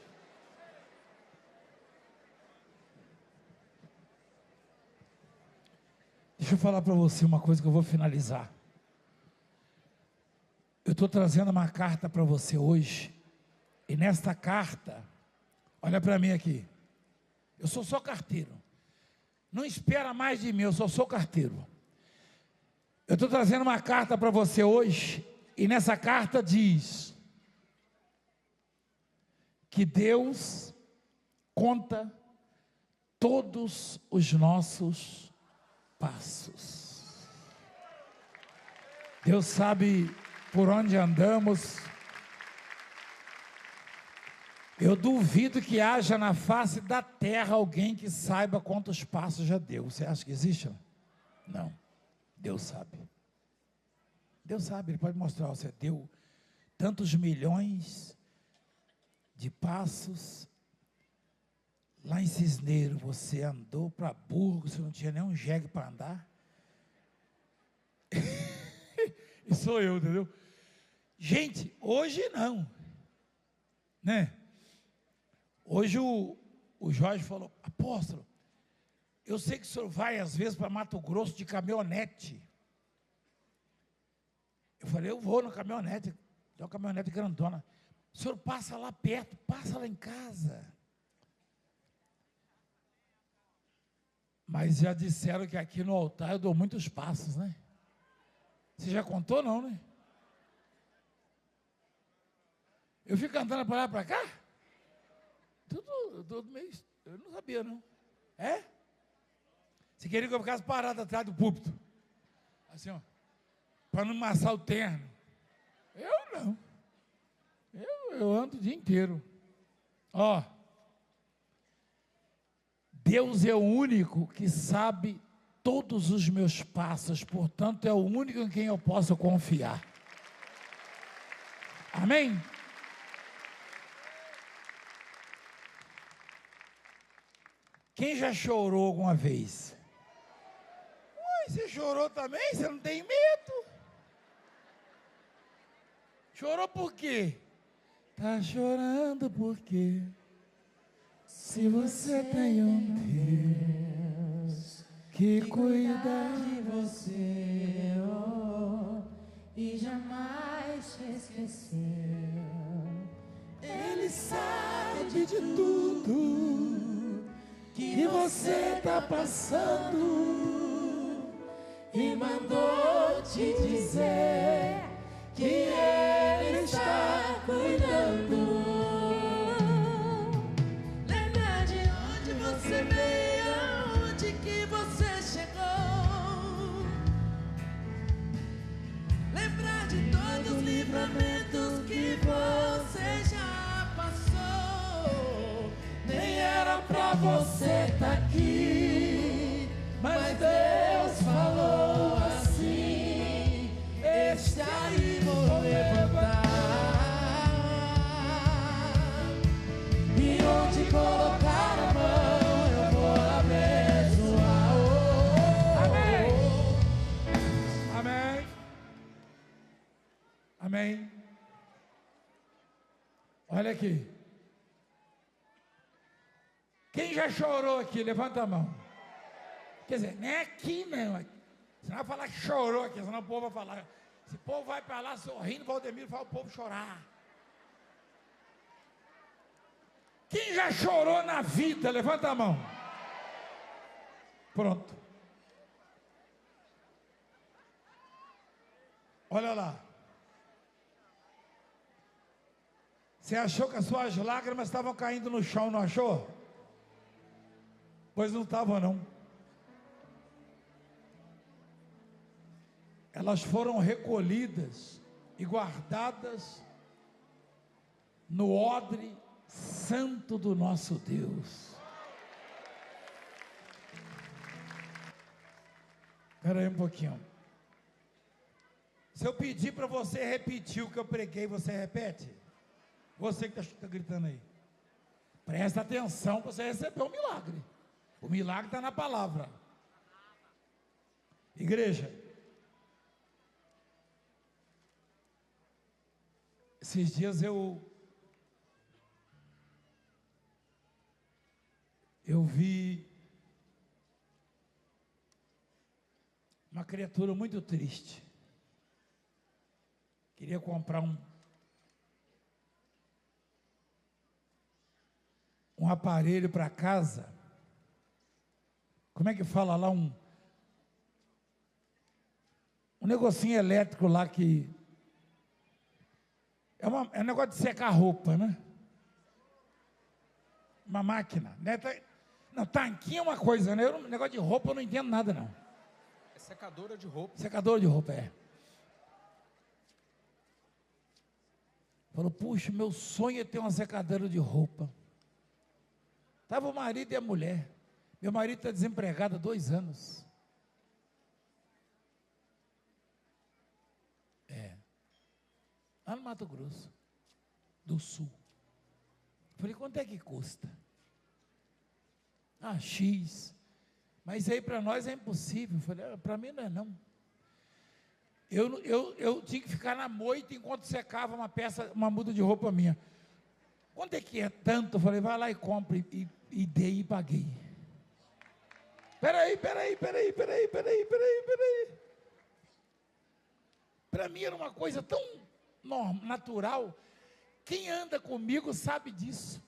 Deixa eu falar para você uma coisa que eu vou finalizar. Eu estou trazendo uma carta para você hoje. E nesta carta, olha para mim aqui. Eu sou só carteiro. Não espera mais de mim, eu só sou carteiro. Eu estou trazendo uma carta para você hoje. E nessa carta diz que Deus conta todos os nossos passos. Deus sabe por onde andamos. Eu duvido que haja na face da terra alguém que saiba quantos passos já deu. Você acha que existe? Não. Deus sabe. Deus sabe, Ele pode mostrar. Você deu tantos milhões de passos. Lá em Cisneiro, você andou para Burgos, você não tinha nem um jegue para andar. E sou eu, entendeu? Gente, hoje não. Né? Hoje o Jorge falou, apóstolo, eu sei que o senhor vai às vezes para Mato Grosso de caminhonete. Eu falei, eu vou na caminhonete, tem uma caminhonete grandona. O senhor passa lá perto, passa lá em casa. Mas já disseram que aqui no altar eu dou muitos passos, né? Você já contou, não, né? Eu fico andando para lá para cá? Tudo meio... Eu não sabia, não. É? Você queria que eu ficasse parado atrás do púlpito? Assim, ó. Para não amassar o terno. Eu não. Eu ando o dia inteiro. Ó. Deus é o único que sabe todos os meus passos, portanto, é o único em quem eu posso confiar. Amém? Quem já chorou alguma vez? Ué, você chorou também? Você não tem medo? Chorou por quê? Tá chorando por quê? Se você tem um Deus que cuida de você, oh, e jamais te esqueceu, Ele sabe de tudo que você está passando e mandou te dizer que Ele está cuidando. Lembra de onde você veio, aonde que você chegou. Lembra de todos os livramentos que você já passou. Nem era pra você estar aqui, mas Deus falou assim: este aí vou levantar, e onde colocar a mão eu vou abençoar. Amém. Amém. Amém. Olha aqui. Quem já chorou aqui? Levanta a mão. Quer dizer, nem aqui não. Você não vai falar que chorou aqui, senão o povo vai falar. Esse povo vai para lá sorrindo, Valdemiro fala o povo chorar. Quem já chorou na vida? Levanta a mão. Pronto. Olha lá. Você achou que as suas lágrimas estavam caindo no chão, não achou? Pois não estavam, não. Elas foram recolhidas e guardadas no odre santo do nosso Deus. Espera aí um pouquinho. Se eu pedir para você repetir o que eu preguei, você repete? Você que está gritando aí. Presta atenção para você receber o milagre. O milagre está na palavra. Igreja. Esses dias eu vi uma criatura muito triste. Queria comprar um aparelho para casa. Como é que fala lá? Um negocinho elétrico lá que É um negócio de secar roupa, né? Uma máquina, né? Não, tanquinho é uma coisa, né? Negócio de roupa eu não entendo nada, não. É secadora de roupa. Secador de roupa, é. Falou, puxa, meu sonho é ter uma secadora de roupa. Estava o marido e a mulher. Meu marido está desempregado há 2 anos. Lá no Mato Grosso do Sul. Falei, quanto é que custa? Ah, X. Mas aí para nós é impossível. Falei, para mim não é não. Eu tinha que ficar na moita enquanto secava uma muda de roupa minha. Quanto é que é tanto? Eu falei, vai lá e compre. E dei e paguei. Peraí. Para mim era uma coisa tão natural. Quem anda comigo sabe disso.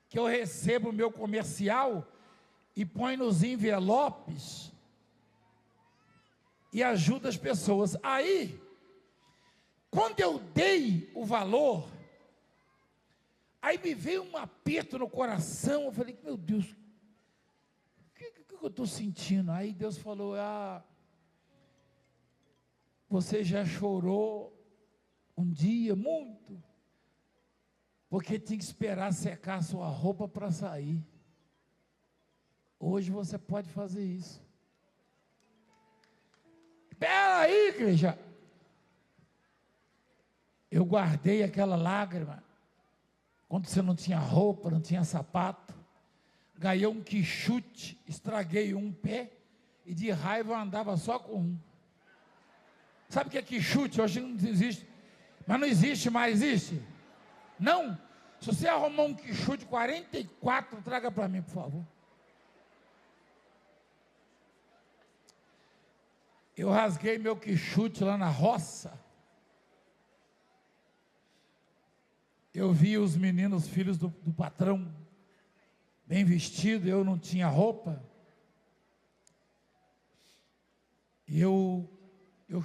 Que eu recebo o meu comercial e põe nos envelopes e ajuda as pessoas. Aí, quando eu dei o valor, aí me veio um aperto no coração. Eu falei, meu Deus, o que eu estou sentindo? Aí Deus falou, você já chorou um dia muito, porque tinha que esperar secar a sua roupa para sair. Hoje você pode fazer isso. Espera aí, igreja. Eu guardei aquela lágrima, quando você não tinha roupa, não tinha sapato, ganhei um quichute, estraguei um pé, e de raiva eu andava só com um. Sabe o que é quichute? Hoje não existe, mas não existe mais, existe? Não? Se você arrumar um quichute 44, traga para mim, por favor. Eu rasguei meu quichute lá na roça. Eu vi os meninos, filhos do patrão, bem vestidos, eu não tinha roupa. E eu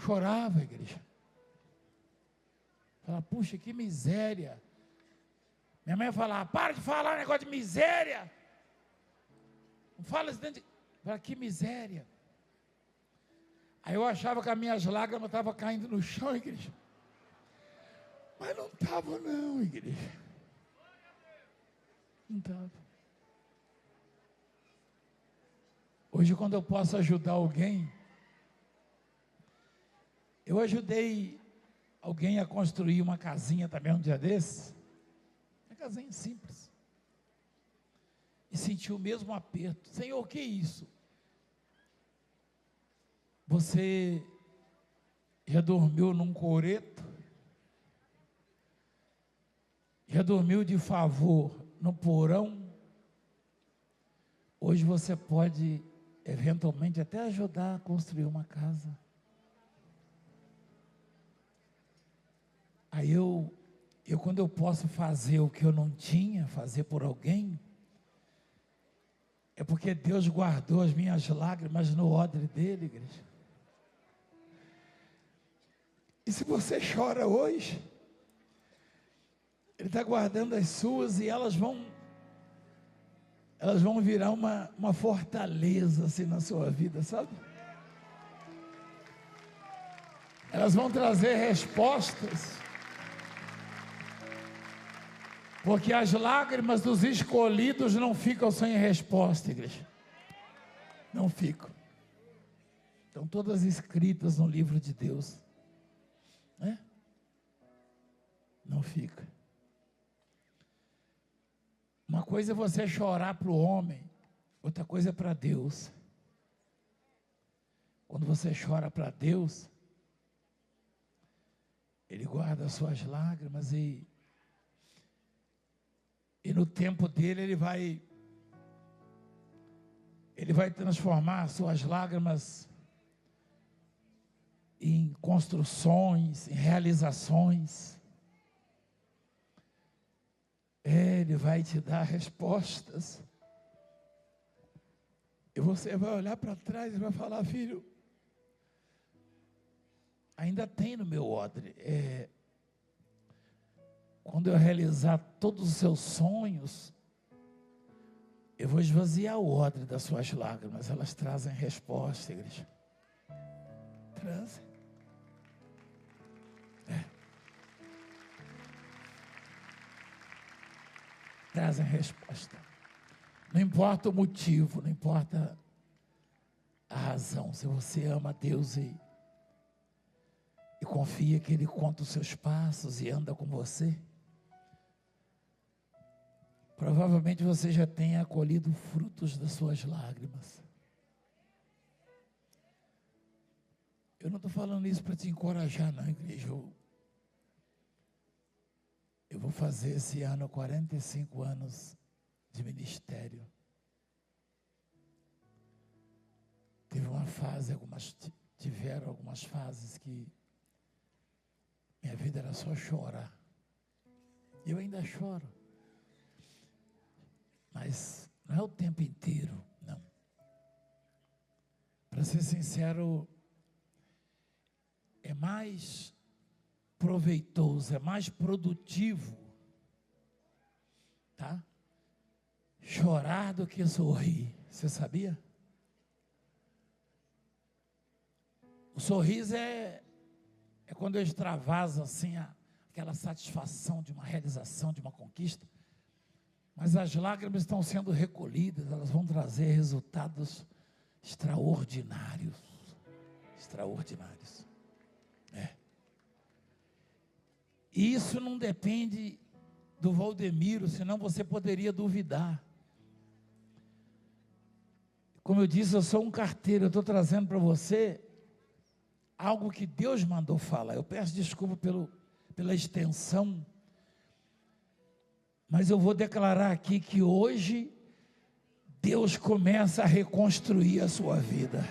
chorava, igreja. Falava, puxa, que miséria. Minha mãe falava, para de falar negócio de miséria. Não fala isso dentro de... Falava, que miséria. Aí eu achava que as minhas lágrimas estavam caindo no chão, igreja. Mas não estava não, igreja. Não estava. Hoje, quando eu posso ajudar alguém, eu ajudei alguém a construir uma casinha também um dia desses. Uma casinha simples. E senti o mesmo aperto. Senhor, o que é isso? Você já dormiu num coreto? Já dormiu de favor no porão? Hoje você pode, eventualmente, até ajudar a construir uma casa. Aí quando eu posso fazer o que eu não tinha, fazer por alguém, é porque Deus guardou as minhas lágrimas no odre dele, igreja. E se você chora hoje, Ele está guardando as suas e elas vão virar uma fortaleza assim na sua vida, sabe? Elas vão trazer respostas. Porque as lágrimas dos escolhidos não ficam sem resposta, igreja. Não ficam. Estão todas escritas no livro de Deus. Né? Não fica. Uma coisa é você chorar para o homem, outra coisa é para Deus. Quando você chora para Deus, Ele guarda as suas lágrimas e no tempo dele Ele vai transformar as suas lágrimas em construções, em realizações. Ele vai te dar respostas. E você vai olhar para trás e vai falar, filho, ainda tem no meu odre. quando eu realizar todos os seus sonhos, eu vou esvaziar o odre das suas lágrimas. Elas trazem resposta, igreja. Trazem. Trazem resposta. Não importa o motivo, não importa a razão. Se você ama Deus e confia que Ele conta os seus passos e anda com você, provavelmente você já tenha colhido frutos das suas lágrimas. Eu não estou falando isso para te encorajar, não, igreja. Eu vou fazer esse ano 45 anos de ministério. Tiveram algumas fases que minha vida era só chorar. Eu ainda choro. Mas não é o tempo inteiro, não. Para ser sincero, é mais proveitoso, é mais produtivo, tá? Chorar do que sorrir. Você sabia? O sorriso é quando eu extravaso assim aquela satisfação de uma realização, de uma conquista. Mas as lágrimas estão sendo recolhidas, elas vão trazer resultados extraordinários. Extraordinários. E isso não depende do Valdemiro, senão você poderia duvidar. Como eu disse, eu sou um carteiro, eu estou trazendo para você algo que Deus mandou falar. Eu peço desculpa pela extensão, mas eu vou declarar aqui que hoje Deus começa a reconstruir a sua vida.